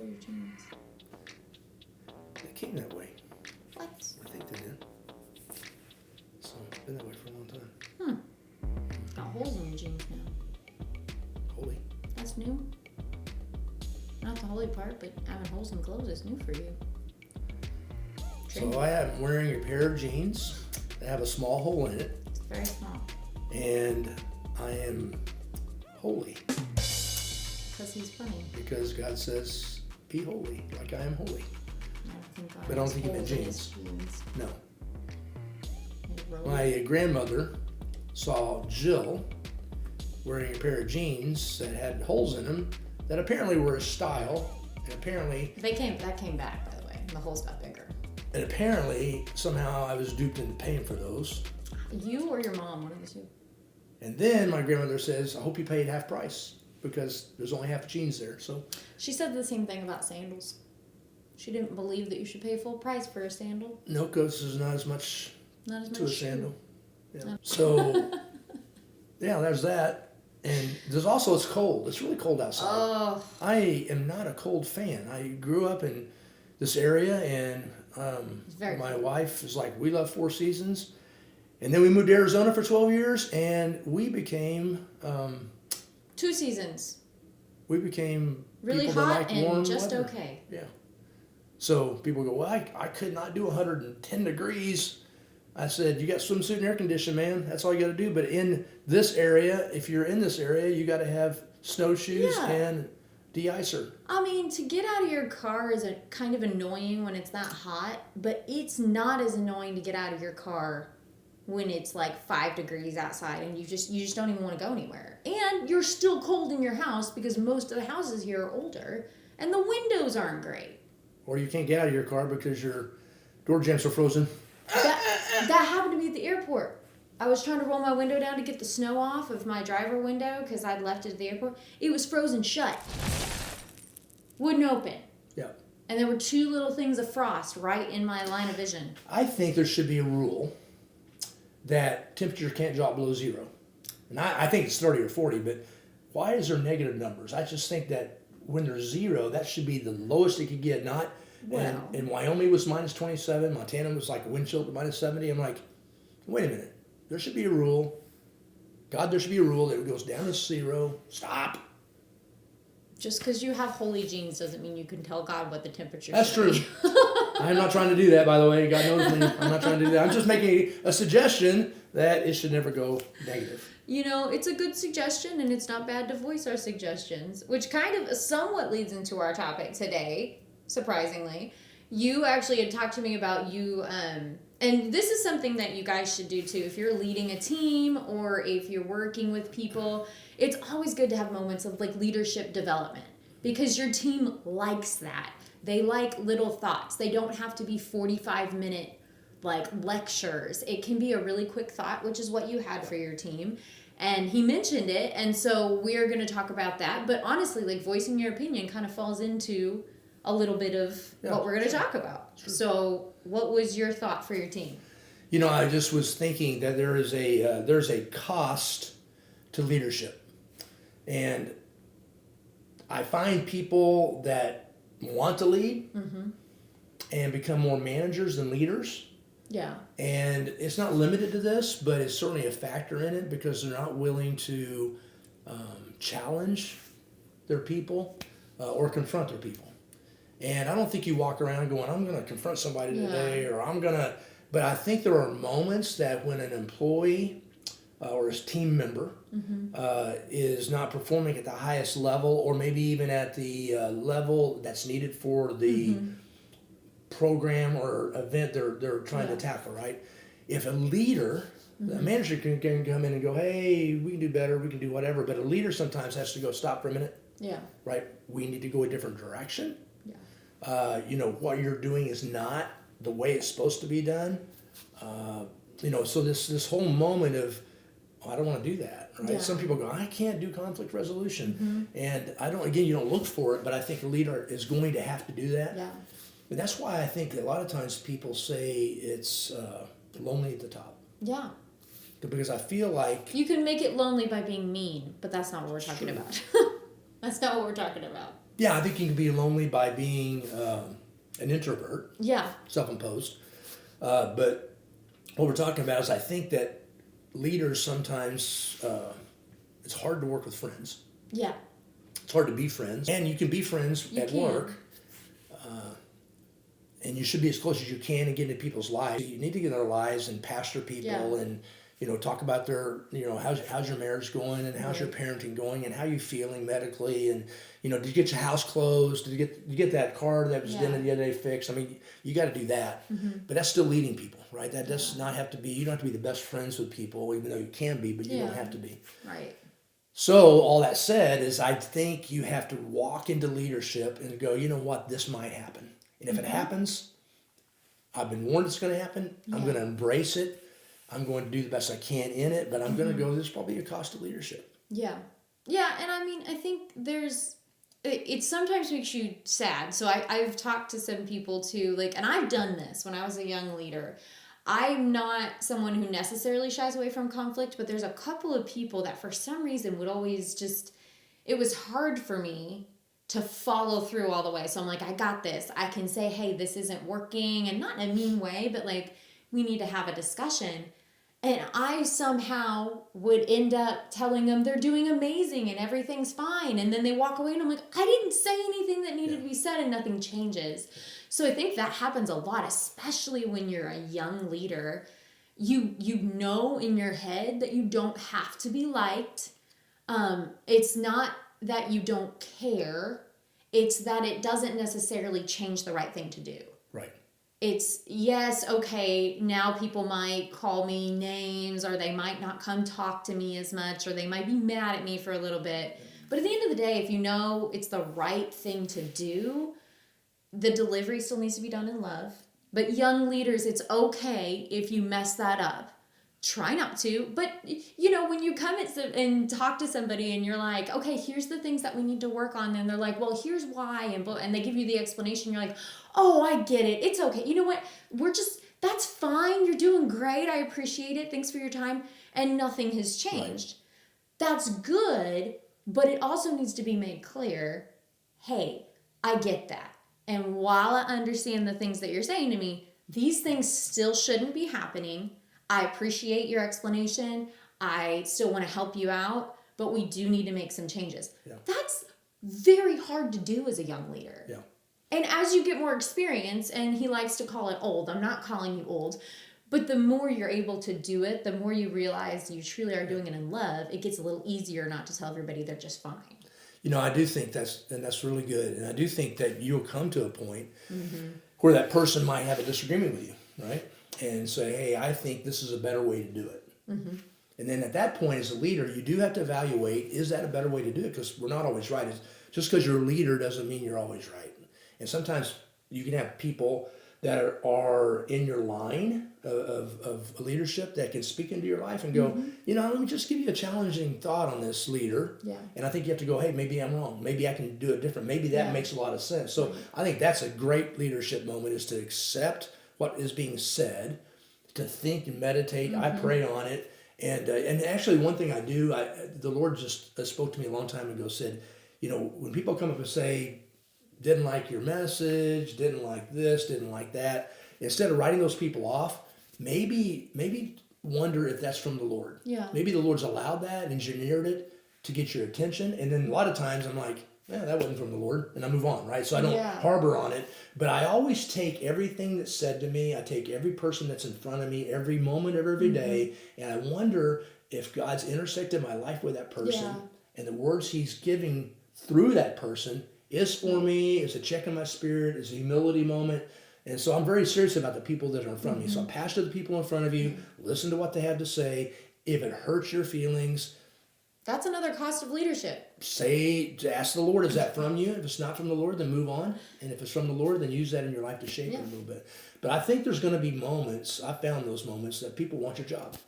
are your jeans? They came that way. What? I think they did. So it's been that way for a long time. Got holes in your jeans now. Holy. That's new. Not the holy part, but having holes in clothes is new for you. So I am wearing a pair of jeans that have a small hole in it. It's very small. And I am holy. Because he's funny. Because God says, be holy, like I am holy. I don't think he meant jeans. No. My grandmother saw Jill wearing a pair of jeans that had holes in them that apparently were a style, and apparently... That came back, by the way. The holes got bigger. And apparently, somehow I was duped into paying for those. You or your mom, one of the two. And then my grandmother says, I hope you paid half price, because there's only half jeans there, so... She said the same thing about sandals. She didn't believe that you should pay full price for a sandal. No, because there's not as much to a sandal. Yeah. No. So, yeah, there's that. And there's also, it's cold. It's really cold outside. Oh. I am not a cold fan. I grew up in this area, and my wife is like, we love Four Seasons. And then we moved to Arizona for 12 years, and we became... 2 seasons. We became really people hot that like and warm just weather. okay. Yeah. So people go, well, I could not do 110 degrees. I said, you got swimsuit and air conditioning, man. That's all you got to do. But in this area, if you're in this area, you got to have snowshoes and de-icer. I mean, to get out of your car is kind of annoying when it's that hot, but it's not as annoying to get out of your car when it's like 5 degrees outside and you just don't even want to go anywhere. And you're still cold in your house because most of the houses here are older and the windows aren't great. Or you can't get out of your car because your door jambs are frozen. That happened to me at the airport. I was trying to roll my window down to get the snow off of my driver window because I'd left it at the airport. It was frozen shut. Wouldn't open. Yeah. And there were 2 little things of frost right in my line of vision. I think there should be a rule that temperature can't drop below 0. And I think it's 30 or 40, but why is there negative numbers? I just think that when there's 0, that should be the lowest it could get. Not, and Wyoming was minus 27, Montana was like a wind chill to minus 70. I'm like, wait a minute. There should be a rule. God, there should be a rule that it goes down to 0. Stop. Just because you have holy jeans doesn't mean you can tell God what the temperature That's should true. be. I'm not trying to do that, by the way. God knows me. I'm not trying to do that. I'm just making a suggestion that it should never go negative. You know, it's a good suggestion, and it's not bad to voice our suggestions, which kind of somewhat leads into our topic today, surprisingly. You actually had talked to me about and this is something that you guys should do too. If you're leading a team or if you're working with people, it's always good to have moments of like leadership development because your team likes that. They like little thoughts. They don't have to be 45-minute like lectures. It can be a really quick thought, which is what you had for your team. And he mentioned it, and so we're going to talk about that. But honestly, like voicing your opinion kind of falls into a little bit of what we're going to talk about. Sure. So what was your thought for your team? You know, I just was thinking that there's a cost to leadership. And I find people that want to lead and become more managers than leaders. Yeah. And it's not limited to this, but it's certainly a factor in it because they're not willing to challenge their people or confront their people. And I don't think you walk around going, I'm going to confront somebody today or I'm going to... But I think there are moments that when an employee or his team member is not performing at the highest level or maybe even at the level that's needed for the program or event they're trying to tackle, right? If a leader, a manager can come in and go, hey, we can do better, we can do whatever, but a leader sometimes has to go, stop for a minute. Yeah. Right? We need to go a different direction. Yeah. What you're doing is not the way it's supposed to be done. So this whole moment of, I don't want to do that, right? Yeah. Some people go, I can't do conflict resolution. And you don't look for it, but I think a leader is going to have to do that. Yeah. But that's why I think a lot of times people say it's lonely at the top. Yeah. Because I feel like... You can make it lonely by being mean, but that's not what we're talking about. That's not what we're talking about. Yeah, I think you can be lonely by being an introvert, Yeah. self-imposed. But what we're talking about is I think that leaders sometimes, it's hard to work with friends. Yeah. It's hard to be friends. And you can be friends You at can. work, and you should be as close as you can and get into people's lives. You need to get in their lives and pastor people Yeah. and, talk about their, how's your marriage going and how's your Right. parenting going and how you feeling medically and, did you get your house closed? Did you get that car that was in the other day fixed? I mean, you got to do that. But that's still leading people, right? That does not have to be, you don't have to be the best friends with people, even though you can be, but you don't have to be. Right. So all that said is I think you have to walk into leadership and go, you know what, this might happen. And if it happens, I've been warned it's going to happen. I'm going to embrace it. I'm going to do the best I can in it, but I'm going to go, there's probably a cost of leadership. Yeah. Yeah, and I mean, I think it sometimes makes you sad. So I've talked to some people too, like, and I've done this when I was a young leader. I'm not someone who necessarily shies away from conflict, but there's a couple of people that for some reason would always just, it was hard for me to follow through all the way. So I'm like, I got this. I can say, hey, this isn't working, and not in a mean way, but like, we need to have a discussion. And I somehow would end up telling them they're doing amazing and everything's fine. And then they walk away and I'm like, I didn't say anything that needed to be said and nothing changes. So I think that happens a lot, especially when you're a young leader. You know in your head that you don't have to be liked. It's not that you don't care. It's that it doesn't necessarily change the right thing to do. Right. It's, yes, okay, now people might call me names, or they might not come talk to me as much, or they might be mad at me for a little bit. But at the end of the day, if you know it's the right thing to do, the delivery still needs to be done in love. But young leaders, it's okay if you mess that up. Try not to. But, when you come and talk to somebody and you're like, okay, here's the things that we need to work on. And they're like, well, here's why. And they give you the explanation. You're like, oh, I get it. It's okay. You know what? That's fine. You're doing great. I appreciate it. Thanks for your time. And nothing has changed. Right. That's good. But it also needs to be made clear, hey, I get that. And while I understand the things that you're saying to me, these things still shouldn't be happening. I appreciate your explanation. I still want to help you out, but we do need to make some changes. Yeah. That's very hard to do as a young leader. Yeah. And as you get more experience, and he likes to call it old, I'm not calling you old, but the more you're able to do it, the more you realize you truly are doing it in love, it gets a little easier not to tell everybody they're just fine. I do think that's really good. And I do think that you'll come to a point where that person might have a disagreement with you, right? And say, hey, I think this is a better way to do it. Mm-hmm. And then at that point, as a leader, you do have to evaluate, is that a better way to do it? Because we're not always right. Just because you're a leader doesn't mean you're always right. And sometimes you can have people that are in your line of leadership that can speak into your life and go, let me just give you a challenging thought on this, leader. Yeah. And I think you have to go, hey, maybe I'm wrong. Maybe I can do it different. Maybe that makes a lot of sense. So I think that's a great leadership moment, is to accept what is being said, to think and meditate. I pray on it. And actually one thing I do, the Lord just spoke to me a long time ago, said, when people come up and say, didn't like your message, didn't like this, didn't like that, instead of writing those people off, maybe wonder if that's from the Lord. Yeah. Maybe the Lord's allowed that, engineered it to get your attention. And then a lot of times I'm like, that wasn't from the Lord, and I move on, right? So I don't harbor on it, but I always take everything that's said to me, I take every person that's in front of me, every moment of every day, and I wonder if God's intersected my life with that person, and the words he's giving through that person is for me, is a check in my spirit, is a humility moment. And so I'm very serious about the people that are in front of me. So I pastor the people in front of you, listen to what they have to say. If it hurts your feelings, that's another cost of leadership. Ask the Lord, is that from you? If it's not from the Lord, then move on. And if it's from the Lord, then use that in your life to shape it a little bit. But I think there's going to be moments, I found those moments, that people want your job.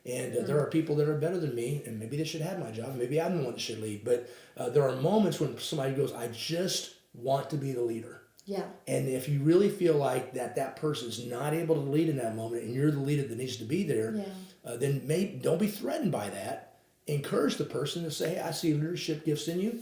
And there are people that are better than me, and maybe they should have my job. Maybe I'm the one that should lead. But there are moments when somebody goes, I just want to be the leader. Yeah. And if you really feel like that person's not able to lead in that moment, and you're the leader that needs to be there, then don't be threatened by that. Encourage the person to say, hey, I see leadership gifts in you.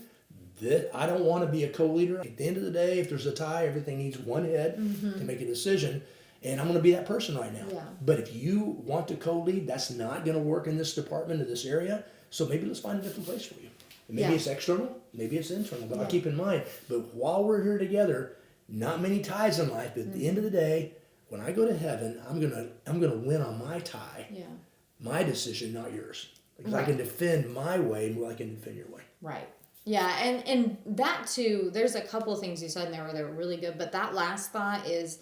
I don't want to be a co-leader. At the end of the day, if there's a tie, everything needs one head to make a decision. And I'm going to be that person right now. Yeah. But if you want to co-lead, that's not going to work in this department or this area. So maybe let's find a different place for you. And maybe it's external, maybe it's internal. But I'll keep in mind, but while we're here together, not many ties in life. But at the end of the day, when I go to heaven, I'm gonna win on my tie, my decision, not yours. Because I can defend my way more than I can defend your way. Right. Yeah, and that too, there's a couple of things you said in there where they were really good, but that last thought is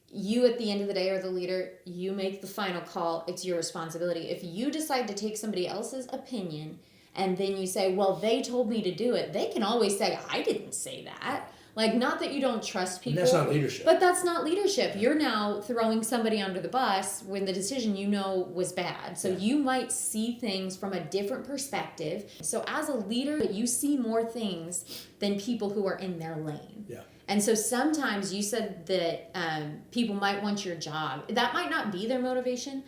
you at the end of the day are the leader. You make the final call. It's your responsibility. If you decide to take somebody else's opinion and then you say, well, they told me to do it, they can always say, I didn't say that. Like, not that you don't trust people. And that's not leadership. But that's not leadership. You're now throwing somebody under the bus when the decision you know was bad. So you might see things from a different perspective. So as a leader, you see more things than people who are in their lane. Yeah. And so sometimes you said that people might want your job. That might not be their motivation,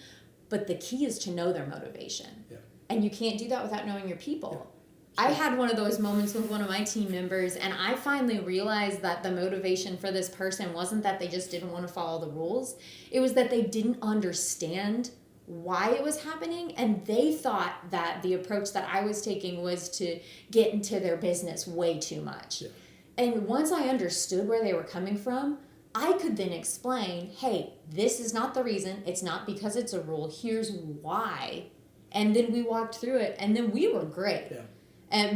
but the key is to know their motivation. Yeah. And you can't do that without knowing your people. Yeah. I had one of those moments with one of my team members, and I finally realized that the motivation for this person wasn't that they just didn't want to follow the rules. It was that they didn't understand why it was happening, and they thought that the approach that I was taking was to get into their business way too much. Yeah. And once I understood where they were coming from, I could then explain, hey, this is not the reason. It's not because it's a rule. Here's why. And then we walked through it, and then we were great. Yeah.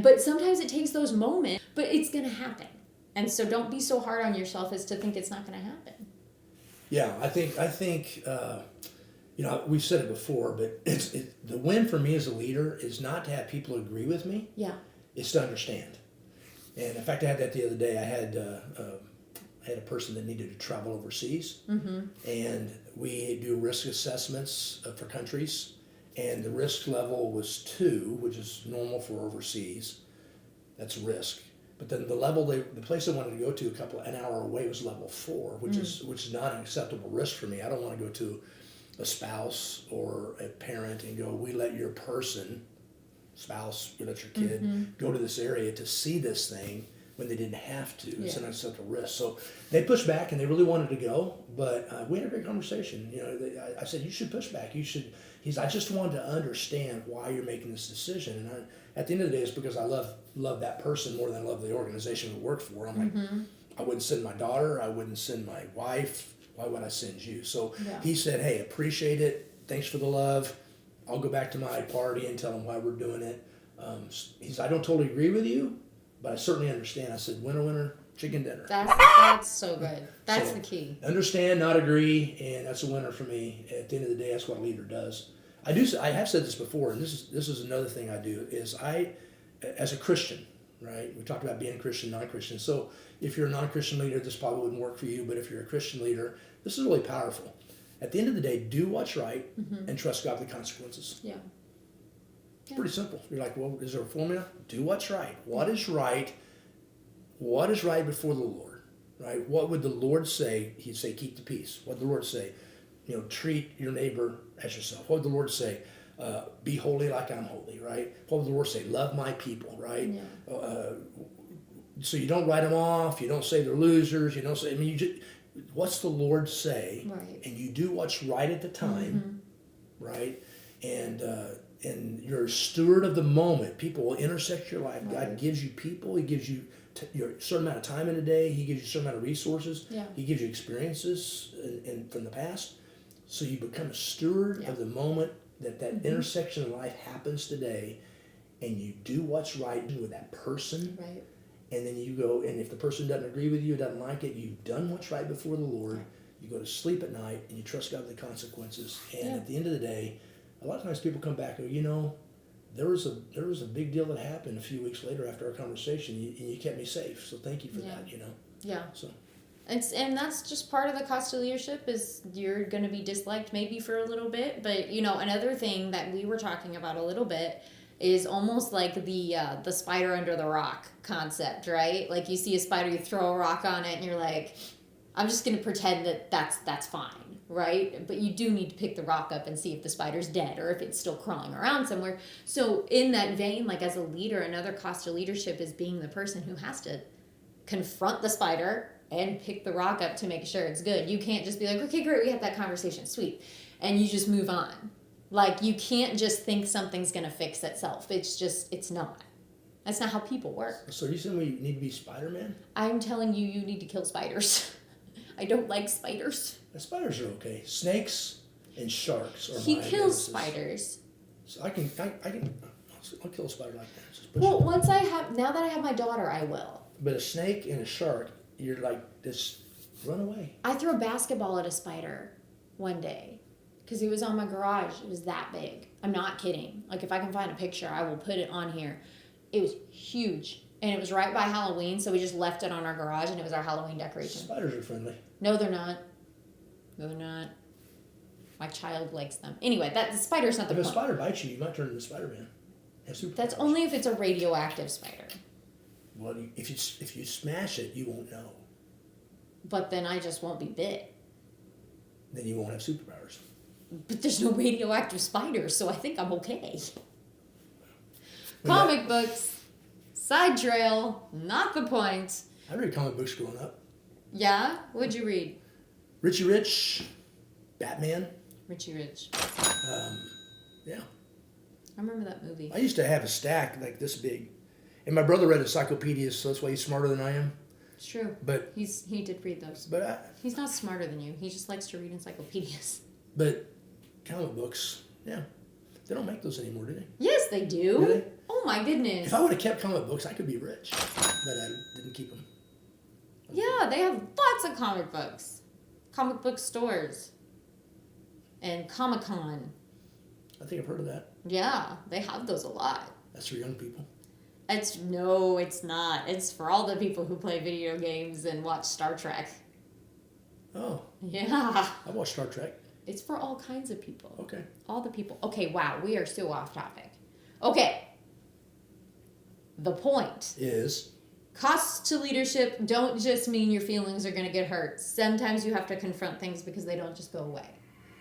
But sometimes it takes those moments, but it's going to happen. And so don't be so hard on yourself as to think it's not going to happen. Yeah, I think we've said it before, but the win for me as a leader is not to have people agree with me. Yeah. It's to understand. And in fact, I had that the other day. I had a person that needed to travel overseas, and we do risk assessments for countries. And the risk level was 2, which is normal for overseas. That's risk. But then the place I wanted to go to an hour away was level 4, which is not an acceptable risk for me. I don't want to go to a spouse or a parent and go, we let your spouse, we let your kid go to this area to see this thing when they didn't have to. It's an unacceptable risk. So they pushed back and they really wanted to go, but we had a great conversation. I said, you should push back. I just wanted to understand why you're making this decision. And at the end of the day, it's because I love that person more than I love the organization we work for. I'm like, I wouldn't send my daughter. I wouldn't send my wife. Why would I send you? So he said, hey, appreciate it. Thanks for the love. I'll go back to my party and tell them why we're doing it. He said, I don't totally agree with you, but I certainly understand. I said, winner, chicken dinner. That's so good. That's the key. Understand, not agree, and that's a winner for me. At the end of the day, that's what a leader does. I have said this before, and this is another thing I do, is as a Christian, right? We talked about being a Christian, non-Christian. So if you're a non-Christian leader, this probably wouldn't work for you, but if you're a Christian leader, this is really powerful. At the end of the day, do what's right and trust God with the consequences. Yeah. It's pretty simple. You're like, well, is there a formula? Do what's right. What is right? What is right before the Lord? Right? What would the Lord say? He'd say, keep the peace. What would the Lord say? Treat your neighbor as yourself. What would the Lord say? Be holy like I'm holy, right? What would the Lord say? Love my people, right? Yeah. So you don't write them off. You don't say they're losers. You don't say, what's the Lord say? Right. And you do what's right at the time, right? And you're a steward of the moment. People will intersect your life. Right. God gives you people. He gives you a certain amount of time in a day. He gives you a certain amount of resources. Yeah. He gives you experiences from the past. So you become a steward of the moment that intersection in life happens today, and you do what's right with that person. Right. And then you go, and if the person doesn't agree with you, doesn't like it, you've done what's right before the Lord. Right. You go to sleep at night, and you trust God with the consequences. And at the end of the day, a lot of times people come back and go, there was a big deal that happened a few weeks later after our conversation, and you kept me safe. So thank you for that. Yeah. So. And that's just part of the cost of leadership is you're going to be disliked maybe for a little bit. But, another thing that we were talking about a little bit is almost like the spider under the rock concept, right? Like you see a spider, you throw a rock on it, and you're like, I'm just going to pretend that that's fine, right? But you do need to pick the rock up and see if the spider's dead or if it's still crawling around somewhere. So in that vein, like as a leader, another cost of leadership is being the person who has to confront the spider and pick the rock up to make sure it's good. You can't just be like, okay, great, we had that conversation, sweet. And you just move on. Like, you can't just think something's going to fix itself. It's not. That's not how people work. So you saying we need to be Spider-Man? I'm telling you, you need to kill spiders. I don't like spiders. The spiders are okay. Snakes and sharks are He my kills nemesis. spiders. So I'll kill a spider like that. Just push Well, it. now that I have my daughter, I will. But a snake and a shark, you're like, just run away. I threw a basketball at a spider one day because he was on my garage. It was that big. I'm not kidding. Like, if I can find a picture, I will put it on here. It was huge. And it was right by Halloween, so we just left it on our garage, and it was our Halloween decoration. Spiders are friendly. No, they're not. No, they're not. My child likes them. Anyway, the spider's not the If a point. spider bites you might turn into Spider-Man. That's only if it's a radioactive spider. Well, if you smash it, you won't know. But then I just won't be bit. Then you won't have superpowers. But there's no radioactive spiders, so I think I'm okay. Comic books. Side trail. Not the point. I read comic books growing up. Yeah? What'd you read? Richie Rich, Batman. Richie Rich. Yeah. I remember that movie. I used to have a stack like this big. And my brother read encyclopedias, so that's why he's smarter than I am. It's true. But He did read those. He's not smarter than you. He just likes to read encyclopedias. But comic books, yeah. They don't make those anymore, do they? Yes, they do. Do they? Oh my goodness. If I would have kept comic books, I could be rich. But I didn't keep them. Yeah, they have lots of comic books. Comic book stores. And Comic-Con. I think I've heard of that. Yeah, they have those a lot. That's for young people. No, it's not. It's for all the people who play video games and watch Star Trek. Oh. Yeah. I watched Star Trek. It's for all kinds of people. Okay. All the people. Okay, wow, we are so off topic. Okay. The point Is costs to leadership don't just mean your feelings are going to get hurt. Sometimes you have to confront things because they don't just go away.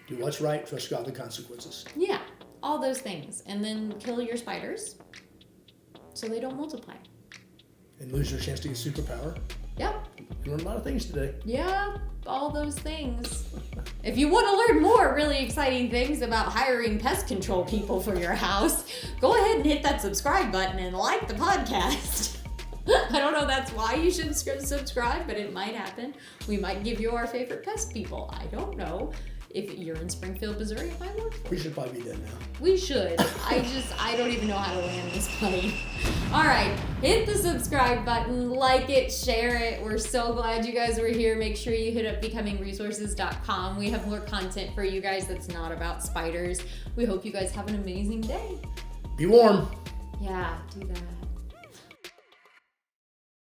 do what's right, trust God, the consequences. Yeah, all those things. And then kill your spiders so they don't multiply. And lose your chance to get superpower. Yep. You learned a lot of things today. Yeah, all those things. If you want to learn more really exciting things about hiring pest control people for your house, go ahead and hit that subscribe button and like the podcast. I don't know that's why you should subscribe, but it might happen. We might give you our favorite pest people. I don't know. If you're in Springfield, Missouri, it might work for We you. should probably be dead now. We should. I don't even know how to land this plane. All right, hit the subscribe button, like it, share it. We're so glad you guys were here. Make sure you hit up becomingresources.com. We have more content for you guys that's not about spiders. We hope you guys have an amazing day. Be warm. Yeah, do that.